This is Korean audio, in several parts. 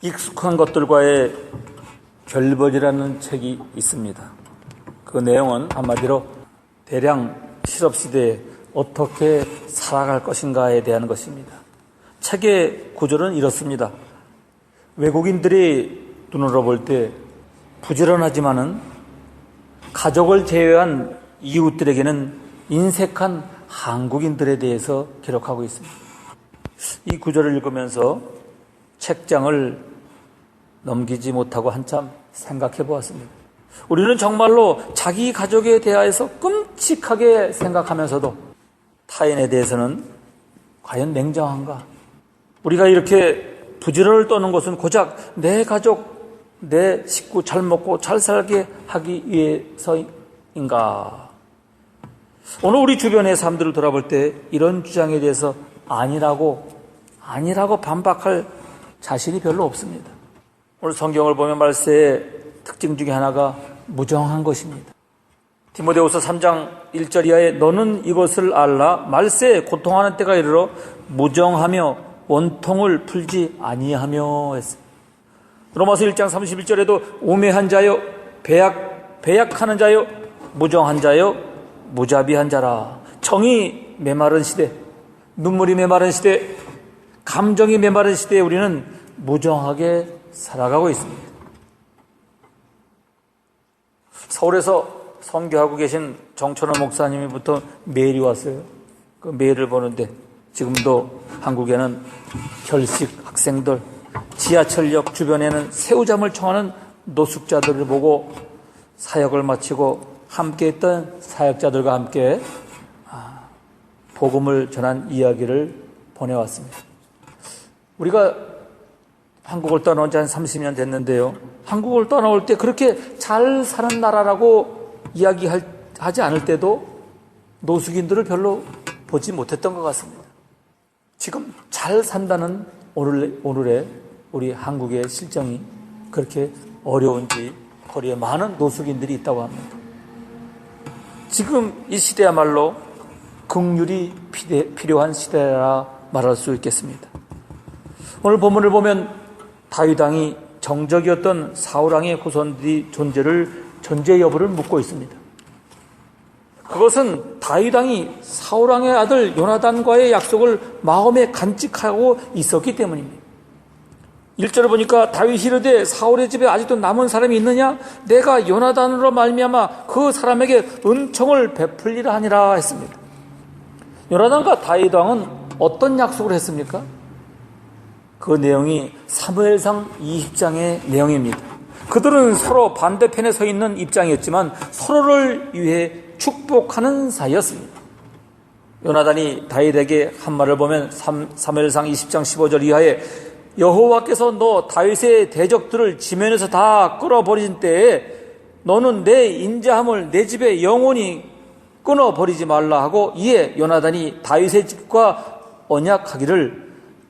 익숙한 것들과의 결별이라는 책이 있습니다. 그 내용은 한마디로 대량 실업시대에 어떻게 살아갈 것인가에 대한 것입니다. 책의 구조는 이렇습니다. 외국인들이 눈으로 볼 때 부지런하지만은 가족을 제외한 이웃들에게는 인색한 한국인들에 대해서 기록하고 있습니다. 이 구절을 읽으면서 책장을 넘기지 못하고 한참 생각해 보았습니다. 우리는 정말로 자기 가족에 대하여서 끔찍하게 생각하면서도 타인에 대해서는 과연 냉정한가? 우리가 이렇게 부지런을 떠는 것은 고작 내 가족, 내 식구 잘 먹고 잘 살게 하기 위해서인가? 오늘 우리 주변의 사람들을 돌아볼 때 이런 주장에 대해서 아니라고 반박할 자신이 별로 없습니다. 오늘 성경을 보면 말세의 특징 중에 하나가 무정한 것입니다. 디모데후서 3장 1절 이하에 너는 이것을 알라 말세에 고통하는 때가 이르러 무정하며 원통을 풀지 아니하며 했습니다. 로마서 1장 31절에도 우매한 자여 배약하는 자여 무정한 자여 무자비한 자라. 정이 메마른 시대, 눈물이 메마른 시대, 감정이 메마른 시대에 우리는 무정하게 살아가고 있습니다. 서울에서 선교하고 계신 정천호 목사님이부터 메일이 왔어요. 그 메일을 보는데 지금도 한국에는 결식 학생들, 지하철역 주변에는 새우잠을 청하는 노숙자들을 보고 사역을 마치고 함께했던 사역자들과 함께 복음을 전한 이야기를 보내왔습니다. 우리가 한국을 떠나온 지 한 30년 됐는데요. 한국을 떠나올 때 그렇게 잘 사는 나라라고 이야기하지 않을 때도 노숙인들을 별로 보지 못했던 것 같습니다. 지금 잘 산다는 오늘의 우리 한국의 실정이 그렇게 어려운지 거리에 많은 노숙인들이 있다고 합니다. 지금 이 시대야말로 긍휼이 필요한 시대라 말할 수 있겠습니다. 오늘 본문을 보면 다윗 왕이 정적이었던 사울 왕의 후손들이 존재 여부를 묻고 있습니다. 그것은 다윗 왕이 사울 왕의 아들 요나단과의 약속을 마음에 간직하고 있었기 때문입니다. 1절을 보니까 다윗이 이르되 사울의 집에 아직도 남은 사람이 있느냐? 내가 요나단으로 말미암아 그 사람에게 은총을 베풀리라 하니라 했습니다. 요나단과 다윗 왕은 어떤 약속을 했습니까? 그 내용이 사무엘상 20장의 내용입니다. 그들은 서로 반대편에 서 있는 입장이었지만 서로를 위해 축복하는 사이였습니다. 요나단이 다윗에게 한 말을 보면 사무엘상 20장 15절 이하에 여호와께서 너 다윗의 대적들을 지면에서 다 끌어버린 때에 너는 내 인자함을 내 집에 영원히 끊어버리지 말라 하고 이에 요나단이 다윗의 집과 언약하기를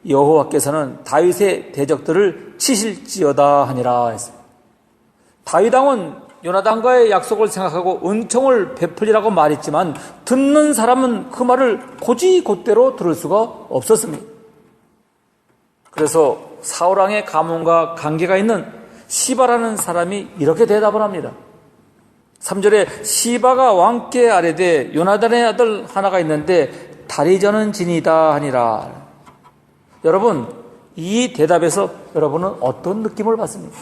여호와께서는 다윗의 대적들을 치실지어다 하니라 했습니다. 다윗 왕은 요나단과의 약속을 생각하고 은총을 베풀리라고 말했지만 듣는 사람은 그 말을 곧이곧대로 들을 수가 없었습니다. 그래서 사울 왕의 가문과 관계가 있는 시바라는 사람이 이렇게 대답을 합니다. 3절에 시바가 왕께 아뢰되 요나단의 아들 하나가 있는데 다리 저는 진이다 하니라. 여러분, 이 대답에서 여러분은 어떤 느낌을 받습니까?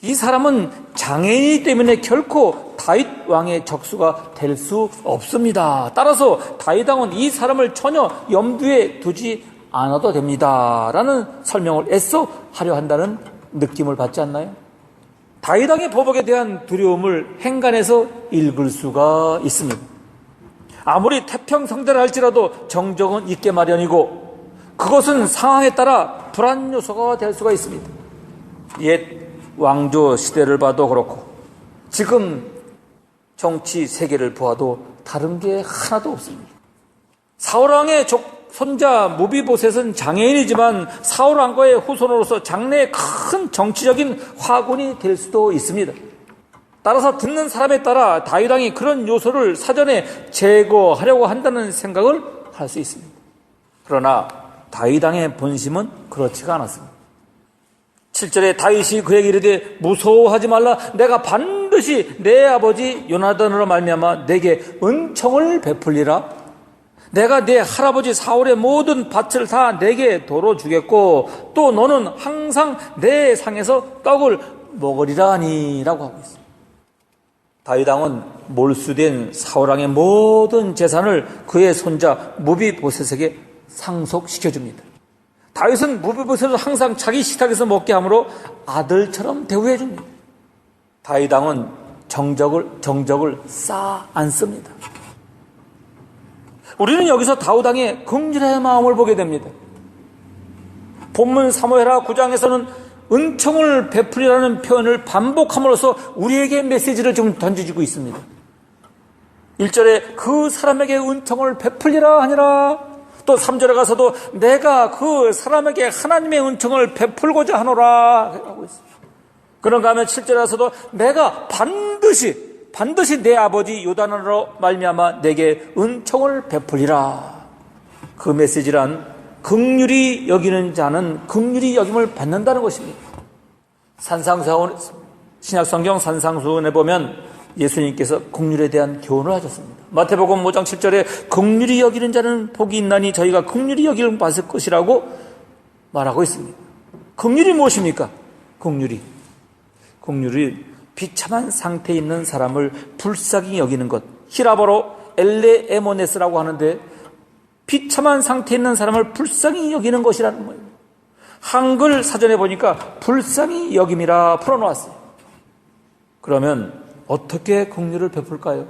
이 사람은 장애인이기 때문에 결코 다윗 왕의 적수가 될 수 없습니다. 따라서 다윗 왕은 이 사람을 전혀 염두에 두지 않아도 됩니다. 라는 설명을 애써 하려 한다는 느낌을 받지 않나요? 다윗 왕의 보복에 대한 두려움을 행간에서 읽을 수가 있습니다. 아무리 태평성대를 할지라도 정적은 있게 마련이고 그것은 상황에 따라 불안 요소가 될 수가 있습니다. 옛 왕조 시대를 봐도 그렇고 지금 정치 세계를 보아도 다른 게 하나도 없습니다. 사울왕의 손자 무비보셋은 장애인이지만 사울왕과의 후손으로서 장래에 큰 정치적인 화군이 될 수도 있습니다. 따라서 듣는 사람에 따라 다윗 왕이 그런 요소를 사전에 제거하려고 한다는 생각을 할 수 있습니다. 그러나 다윗 왕의 본심은 그렇지가 않았습니다. 7절에 다윗이 그에게 이르되 무서워하지 말라. 내가 반드시 내 아버지 요나단으로 말미암아 내게 은총을 베풀리라. 내가 내 할아버지 사울의 모든 밭을 다 내게 도로 주겠고 또 너는 항상 내 상에서 떡을 먹으리라 하니라고 하고 있습니다. 다윗 왕은 몰수된 사울 왕의 모든 재산을 그의 손자 무비보셋에게 상속시켜줍니다. 다윗은 무비보셋을 항상 자기 식탁에서 먹게 하므로 아들처럼 대우해 줍니다. 다윗 왕은 정적을 쌓아 안습니다. 우리는 여기서 다윗 왕의 긍휼의 마음을 보게 됩니다. 본문 사무엘하 9장에서는 은총을 베풀이라는 표현을 반복함으로써 우리에게 메시지를 좀 던져주고 있습니다. 1절에 그 사람에게 은총을 베풀리라 하니라. 또 3절에 가서도 내가 그 사람에게 하나님의 은총을 베풀고자 하노라 하고 있습니다. 그런가 하면 7절에 가서도 내가 반드시 내 아버지 요단으로 말미암아 내게 은총을 베풀리라. 그 메시지란 긍휼히 여기는 자는 긍휼히 여김을 받는다는 것입니다. 신약성경 산상수훈에 보면 예수님께서 긍휼에 대한 교훈을 하셨습니다. 마태복음 5장 7절에 긍휼히 여기는 자는 복이 있나니 저희가 긍휼히 여기를 받을 것이라고 말하고 있습니다. 긍휼이 무엇입니까? 긍휼이 비참한 상태에 있는 사람을 불쌍히 여기는 것. 히라보로 엘레에모네스라고 하는데 비참한 상태에 있는 사람을 불쌍히 여기는 것이라는 거예요. 한글 사전에 보니까 불쌍히 여김이라 풀어놓았어요. 그러면 어떻게 긍휼을 베풀까요?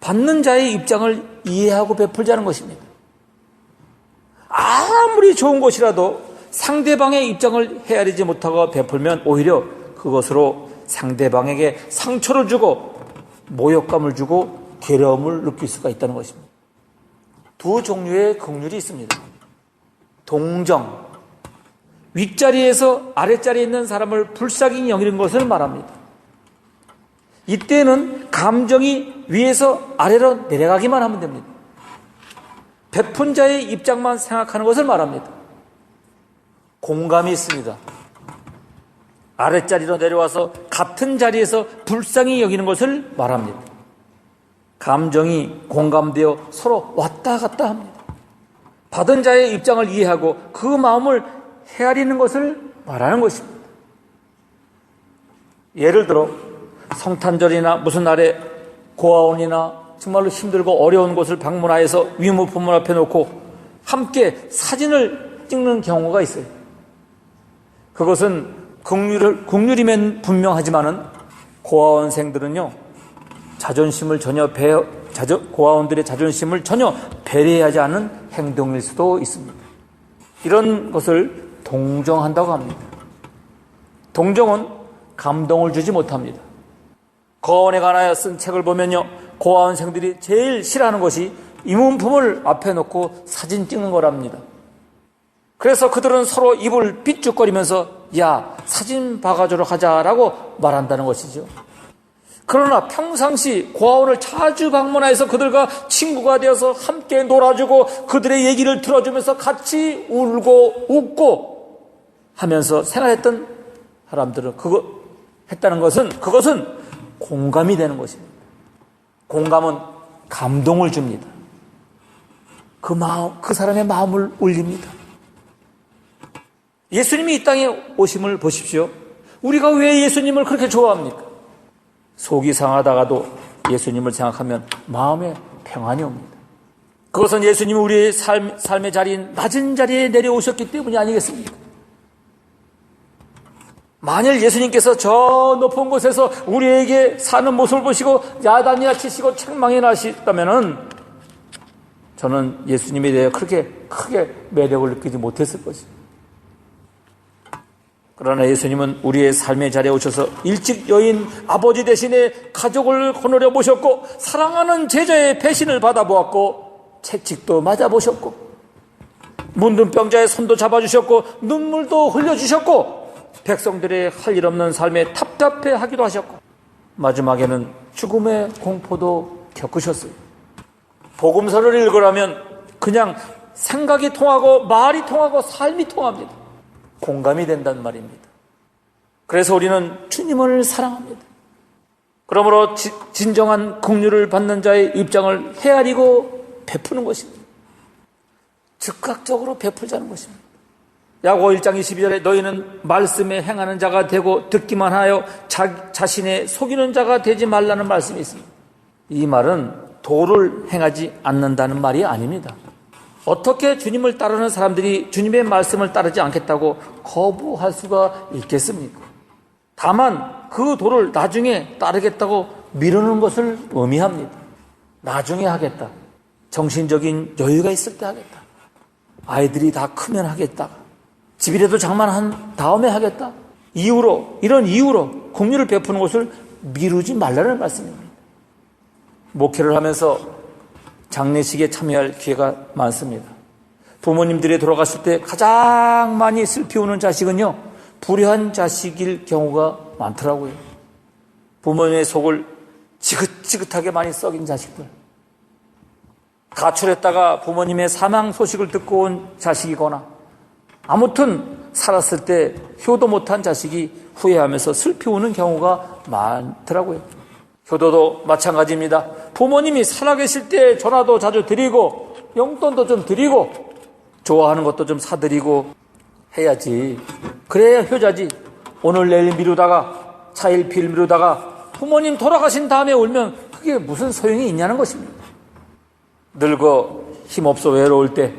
받는 자의 입장을 이해하고 베풀자는 것입니다. 아무리 좋은 것이라도 상대방의 입장을 헤아리지 못하고 베풀면 오히려 그것으로 상대방에게 상처를 주고 모욕감을 주고 괴로움을 느낄 수가 있다는 것입니다. 두 종류의 긍휼이 있습니다. 동정, 윗자리에서 아랫자리에 있는 사람을 불쌍히 여기는 것을 말합니다. 이때는 감정이 위에서 아래로 내려가기만 하면 됩니다. 베푼 자의 입장만 생각하는 것을 말합니다. 공감이 있습니다. 아랫자리로 내려와서 같은 자리에서 불쌍히 여기는 것을 말합니다. 감정이 공감되어 서로 왔다 갔다 합니다. 받은 자의 입장을 이해하고 그 마음을 헤아리는 것을 말하는 것입니다. 예를 들어 성탄절이나 무슨 날에 고아원이나 정말로 힘들고 어려운 곳을 방문하여서 위무품을 앞에 놓고 함께 사진을 찍는 경우가 있어요. 그것은 긍휼이면 분명하지만은 고아원생들은요, 고아원들의 자존심을 전혀 배려하지 않은 행동일 수도 있습니다. 이런 것을 동정한다고 합니다. 동정은 감동을 주지 못합니다. 고아원에 관하여 쓴 책을 보면요, 고아원생들이 제일 싫어하는 것이 위문품을 앞에 놓고 사진 찍는 거랍니다. 그래서 그들은 서로 입을 삐죽거리면서 야, 사진 박아주러 하자라고 말한다는 것이죠. 그러나 평상시 고아원을 자주 방문해서 그들과 친구가 되어서 함께 놀아주고 그들의 얘기를 들어주면서 같이 울고 웃고 하면서 생활했던 사람들은 그것은 공감이 되는 것입니다. 공감은 감동을 줍니다. 그 사람의 마음을 울립니다. 예수님이 이 땅에 오심을 보십시오. 우리가 왜 예수님을 그렇게 좋아합니까? 속이 상하다가도 예수님을 생각하면 마음에 평안이 옵니다. 그것은 예수님이 우리의 삶의 자리인 낮은 자리에 내려오셨기 때문이 아니겠습니까? 만일 예수님께서 저 높은 곳에서 우리에게 사는 모습을 보시고 야단이나 치시고 책망이 나시다면은 저는 예수님에 대해 그렇게 크게 매력을 느끼지 못했을 것입니다. 그러나 예수님은 우리의 삶의 자리에 오셔서 일찍 여인 아버지 대신에 가족을 거느려 보셨고 사랑하는 제자의 배신을 받아보았고 채찍도 맞아보셨고 문둥병자의 손도 잡아주셨고 눈물도 흘려주셨고 백성들의 할 일 없는 삶에 답답해하기도 하셨고 마지막에는 죽음의 공포도 겪으셨어요. 복음서를 읽으라면 그냥 생각이 통하고 말이 통하고 삶이 통합니다. 공감이 된단 말입니다. 그래서 우리는 주님을 사랑합니다. 그러므로 진정한 긍휼을 받는 자의 입장을 헤아리고 베푸는 것입니다. 즉각적으로 베풀자는 것입니다. 야고보 1장 22절에 너희는 말씀에 행하는 자가 되고 듣기만 하여 자신의 속이는 자가 되지 말라는 말씀이 있습니다. 이 말은 도를 행하지 않는다는 말이 아닙니다. 어떻게 주님을 따르는 사람들이 주님의 말씀을 따르지 않겠다고 거부할 수가 있겠습니까? 다만 그 도를 나중에 따르겠다고 미루는 것을 의미합니다. 나중에 하겠다. 정신적인 여유가 있을 때 하겠다. 아이들이 다 크면 하겠다. 집이라도 장만한 다음에 하겠다. 이런 이유로 긍휼을 베푸는 것을 미루지 말라는 말씀입니다. 목회를 하면서 장례식에 참여할 기회가 많습니다. 부모님들이 돌아가실 때 가장 많이 슬피 우는 자식은요, 불효한 자식일 경우가 많더라고요. 부모님의 속을 지긋지긋하게 많이 썩인 자식들, 가출했다가 부모님의 사망 소식을 듣고 온 자식이거나, 아무튼 살았을 때 효도 못한 자식이 후회하면서 슬피 우는 경우가 많더라고요. 효도도 마찬가지입니다. 부모님이 살아계실 때 전화도 자주 드리고 용돈도 좀 드리고 좋아하는 것도 좀 사드리고 해야지. 그래야 효자지. 오늘 내일 미루다가 차일피일 미루다가 부모님 돌아가신 다음에 울면 그게 무슨 소용이 있냐는 것입니다. 늙어 힘없어 외로울 때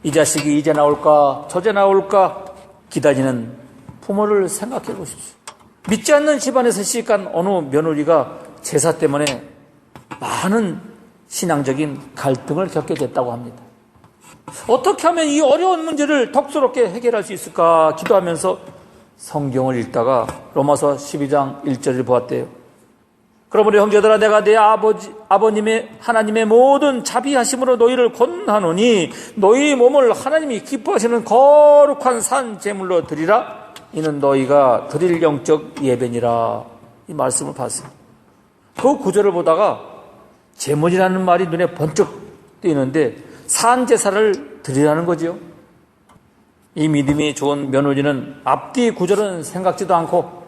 이 자식이 이제 나올까 저제 나올까 기다리는 부모를 생각해 보십시오. 믿지 않는 집안에서 시집간 어느 며느리가 제사 때문에 많은 신앙적인 갈등을 겪게 됐다고 합니다. 어떻게 하면 이 어려운 문제를 덕스럽게 해결할 수 있을까 기도하면서 성경을 읽다가 로마서 12장 1절을 보았대요. 그러므로 형제들아 내가 내 아버님의 하나님의 모든 자비하심으로 너희를 권하노니 너희 몸을 하나님이 기뻐하시는 거룩한 산 제물로 드리라. 이는 너희가 드릴 영적 예배니라. 이 말씀을 봤어요. 그 구절을 보다가 제물이라는 말이 눈에 번쩍 띄는데 산 제사를 드리라는 거죠. 이 믿음이 좋은 며느리는 앞뒤 구절은 생각지도 않고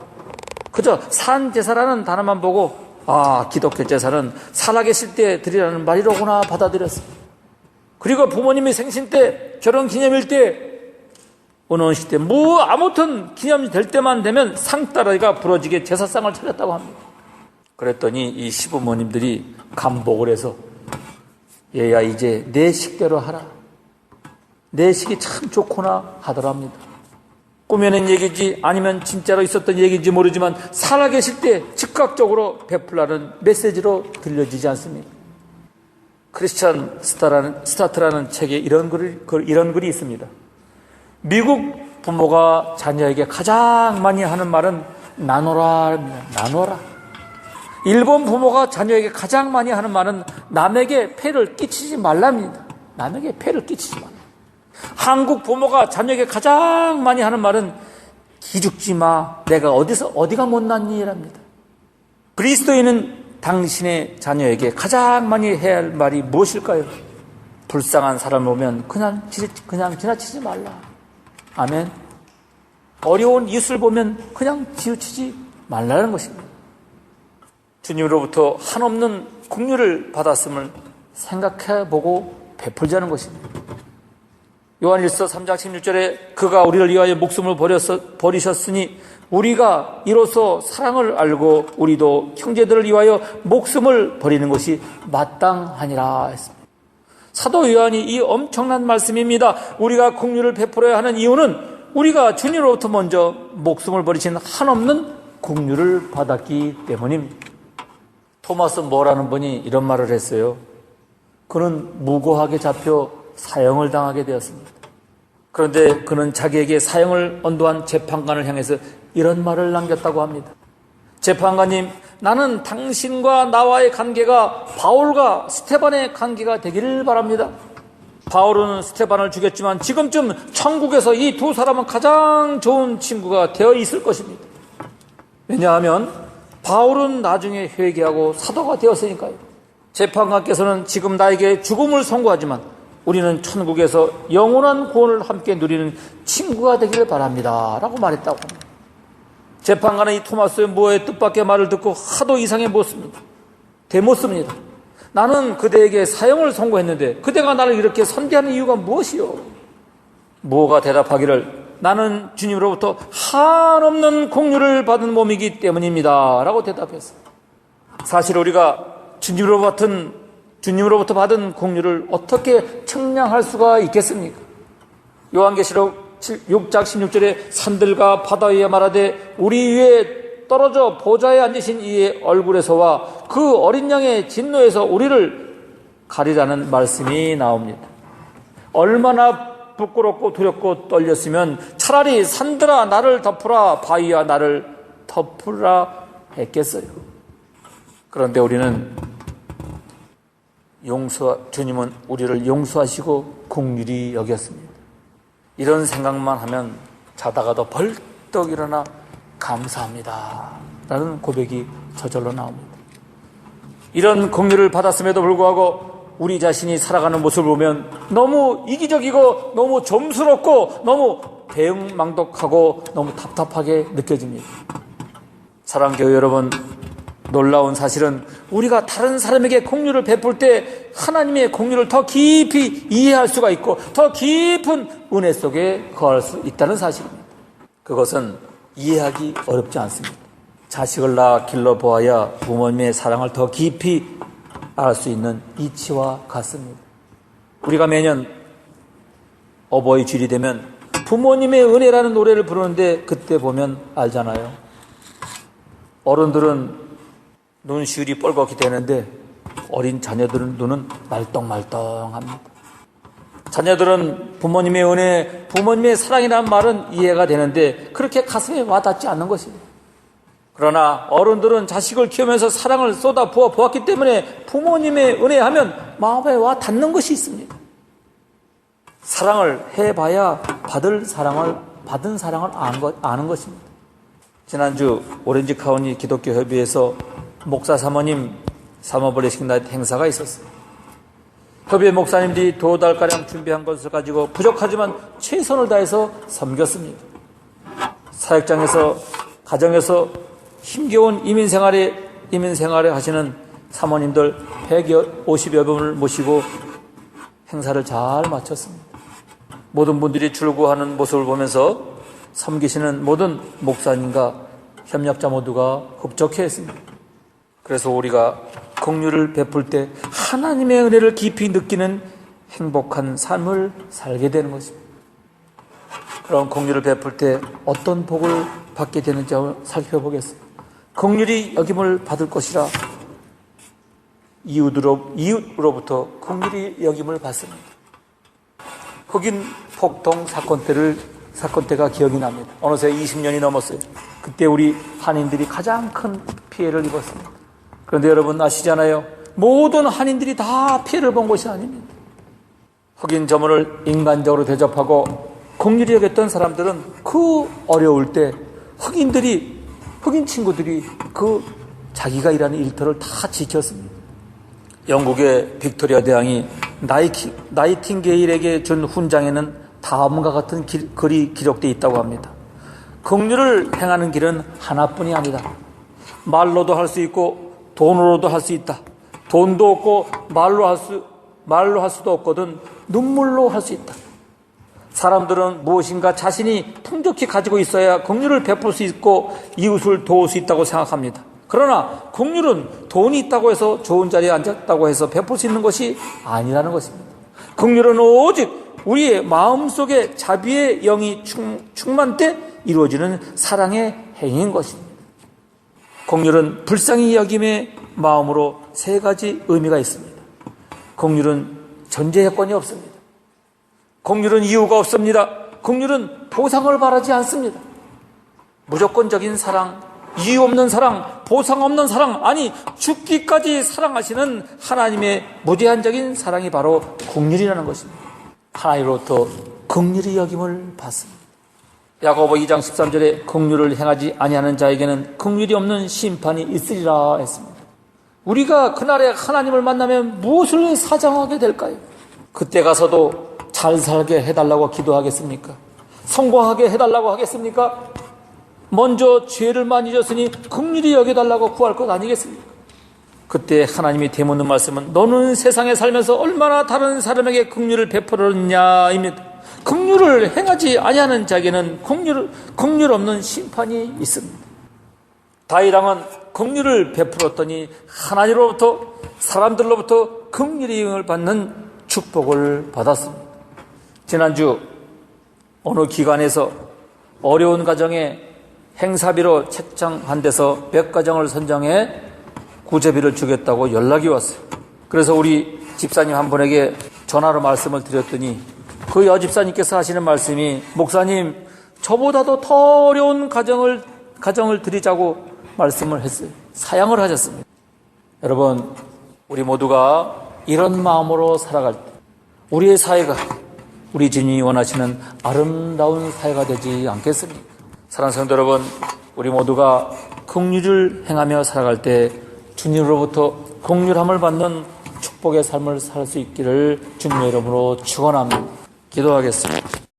그저 산 제사라는 단어만 보고 기독교 제사는 살아계실 때 드리라는 말이로구나 받아들였어요. 그리고 부모님이 생신 때 결혼기념일 때 은혼식 때 아무튼 기념이 될 때만 되면 상따라이가 부러지게 제사상을 차렸다고 합니다. 그랬더니 이 시부모님들이 감복을 해서 얘야 이제 내 식대로 하라. 내 식이 참 좋구나 하더랍니다. 꾸며낸 얘기지 아니면 진짜로 있었던 얘기인지 모르지만 살아계실 때 즉각적으로 베풀라는 메시지로 들려지지 않습니까? 크리스찬 스타트라는 책에 이런 글이 있습니다. 미국 부모가 자녀에게 가장 많이 하는 말은 나눠라입니다. 나눠라. 일본 부모가 자녀에게 가장 많이 하는 말은 남에게 폐를 끼치지 말랍니다. 남에게 폐를 끼치지 말라. 한국 부모가 자녀에게 가장 많이 하는 말은 기죽지 마. 내가 어디가 못났니? 랍니다. 그리스도인은 당신의 자녀에게 가장 많이 해야 할 말이 무엇일까요? 불쌍한 사람을 보면 그냥 지나치지 말라. 아멘. 어려운 이웃을 보면 그냥 지우치지 말라는 것입니다. 주님으로부터 한없는 긍휼을 받았음을 생각해보고 베풀자는 것입니다. 요한일서 3장 16절에 그가 우리를 위하여 목숨을 버리셨으니 우리가 이로써 사랑을 알고 우리도 형제들을 위하여 목숨을 버리는 것이 마땅하니라 했습니다. 사도 요한이 이 엄청난 말씀입니다. 우리가 긍휼을 베풀어야 하는 이유는 우리가 주님으로부터 먼저 목숨을 버리신 한없는 긍휼을 받았기 때문입니다. 토마스 뭐라는 분이 이런 말을 했어요. 그는 무고하게 잡혀 사형을 당하게 되었습니다. 그런데 그는 자기에게 사형을 언도한 재판관을 향해서 이런 말을 남겼다고 합니다. 재판관님, 나는 당신과 나와의 관계가 바울과 스테반의 관계가 되기를 바랍니다. 바울은 스테반을 죽였지만 지금쯤 천국에서 이 두 사람은 가장 좋은 친구가 되어 있을 것입니다. 왜냐하면 바울은 나중에 회개하고 사도가 되었으니까요. 재판관께서는 지금 나에게 죽음을 선고하지만 우리는 천국에서 영원한 구원을 함께 누리는 친구가 되기를 바랍니다 라고 말했다고 합니다. 재판관은 이 토마스의 무어의 뜻밖의 말을 듣고 하도 이상해 묻습니다. 되묻습니다. 나는 그대에게 사형을 선고했는데 그대가 나를 이렇게 선대하는 이유가 무엇이요? 무어가 대답하기를 나는 주님으로부터 한없는 공유를 받은 몸이기 때문입니다 라고 대답했어요. 사실 우리가 주님으로부터 받은 공유를 어떻게 측량할 수가 있겠습니까? 요한계시록 6장 16절에 산들과 바다 위에 말하되 우리 위에 떨어져 보좌에 앉으신 이의 얼굴에서와 그 어린 양의 진노에서 우리를 가리라는 말씀이 나옵니다. 얼마나 부끄럽고 두렵고 떨렸으면 차라리 산들아 나를 덮으라 바위야 나를 덮으라 했겠어요. 그런데 우리는 주님은 우리를 용서하시고 긍휼히 여겼습니다. 이런 생각만 하면 자다가도 벌떡 일어나 감사합니다 라는 고백이 저절로 나옵니다. 이런 긍휼을 받았음에도 불구하고 우리 자신이 살아가는 모습을 보면 너무 이기적이고 너무 점스럽고 너무 대응망덕하고 너무 답답하게 느껴집니다. 사랑하는 교회 여러분, 놀라운 사실은 우리가 다른 사람에게 긍휼을 베풀 때 하나님의 긍휼을 더 깊이 이해할 수가 있고 더 깊은 은혜 속에 거할 수 있다는 사실입니다. 그것은 이해하기 어렵지 않습니다. 자식을 낳아 길러보아야 부모님의 사랑을 더 깊이 알 수 있는 이치와 같습니다. 우리가 매년 어버이 주일이 되면 부모님의 은혜라는 노래를 부르는데 그때 보면 알잖아요. 어른들은 눈시울이 뻘겋게 되는데 어린 자녀들은 눈은 말똥말똥합니다. 자녀들은 부모님의 은혜, 부모님의 사랑이라는 말은 이해가 되는데 그렇게 가슴에 와닿지 않는 것입니다. 그러나 어른들은 자식을 키우면서 사랑을 쏟아 부어 보았기 때문에 부모님의 은혜 하면 마음에 와 닿는 것이 있습니다. 사랑을 해봐야 받은 사랑을 아는 것입니다. 지난주 오렌지 카운티 기독교 협의회에서 목사 사모님 사모버리식 나이트 행사가 있었어요. 협의회 목사님들이 2달가량 준비한 것을 가지고 부족하지만 최선을 다해서 섬겼습니다. 사역장에서 가정에서 힘겨운 이민생활에 하시는 사모님들 150여 분을 모시고 행사를 잘 마쳤습니다. 모든 분들이 출구하는 모습을 보면서 섬기시는 모든 목사님과 협력자 모두가 흡족해했습니다. 그래서 우리가 긍휼을 베풀 때 하나님의 은혜를 깊이 느끼는 행복한 삶을 살게 되는 것입니다. 그럼 긍휼을 베풀 때 어떤 복을 받게 되는지 살펴보겠습니다. 긍휼히 여김을 받을 것이라 이웃으로부터 긍휼히 여김을 받습니다. 흑인 폭동 사건 때가 기억이 납니다. 어느새 20년이 넘었어요. 그때 우리 한인들이 가장 큰 피해를 입었습니다. 그런데 여러분 아시잖아요. 모든 한인들이 다 피해를 본 것이 아닙니다. 흑인 저문을 인간적으로 대접하고 긍휼히 여겼던 사람들은 그 어려울 때 흑인 친구들이 그 자기가 일하는 일터를 다 지켰습니다. 영국의 빅토리아 대왕이 나이팅게일에게 준 훈장에는 다음과 같은 글이 기록되어 있다고 합니다. 긍휼을 행하는 길은 하나뿐이 아니다. 말로도 할 수 있고 돈으로도 할 수 있다. 돈도 없고 말로 할 수도 없거든 눈물로 할 수 있다. 사람들은 무엇인가 자신이 풍족히 가지고 있어야 긍휼을 베풀 수 있고 이웃을 도울 수 있다고 생각합니다. 그러나 긍휼은 돈이 있다고 해서 좋은 자리에 앉았다고 해서 베풀 수 있는 것이 아니라는 것입니다. 긍휼은 오직 우리의 마음속에 자비의 영이 충만 때 이루어지는 사랑의 행위인 것입니다. 긍휼은 불쌍히 여김의 마음으로 3가지 의미가 있습니다. 긍휼은 전제 조건이 없습니다. 긍휼은 이유가 없습니다. 긍휼은 보상을 바라지 않습니다. 무조건적인 사랑, 이유 없는 사랑, 보상 없는 사랑, 아니 죽기까지 사랑하시는 하나님의 무제한적인 사랑이 바로 긍휼이라는 것입니다. 하나님으로부터 긍휼히 여김을 받습니다. 야고보 2장 13절에 긍휼을 행하지 아니하는 자에게는 긍휼이 없는 심판이 있으리라 했습니다. 우리가 그날에 하나님을 만나면 무엇을 사정하게 될까요? 그때 가서도 잘 살게 해달라고 기도하겠습니까? 성공하게 해달라고 하겠습니까? 먼저 죄를 많이 졌으니 긍휼히 여겨달라고 구할 것 아니겠습니까? 그때 하나님이 되묻는 말씀은 너는 세상에 살면서 얼마나 다른 사람에게 긍휼을 베풀었냐입니다. 긍휼을 행하지 아니하는 자에게는 긍휼 없는 심판이 있습니다. 다윗 왕은 긍휼을 베풀었더니 하나님으로부터 사람들로부터 긍휼히 응을 받는 축복을 받았습니다. 지난주 어느 기관에서 어려운 가정에 행사비로 책장 한 데서 100가정을 선정해 구제비를 주겠다고 연락이 왔어요. 그래서 우리 집사님 한 분에게 전화로 말씀을 드렸더니 그 여집사님께서 하시는 말씀이 목사님 저보다도 더 어려운 가정을 드리자고 말씀을 했어요. 사양을 하셨습니다. 여러분 우리 모두가 이런 마음으로 살아갈 때 우리의 사회가 우리 주님이 원하시는 아름다운 사회가 되지 않겠습니까? 사랑하는 성도 여러분, 우리 모두가 긍휼을 행하며 살아갈 때 주님으로부터 긍휼함을 받는 축복의 삶을 살 수 있기를 주님의 이름으로 축원합니다. 기도하겠습니다.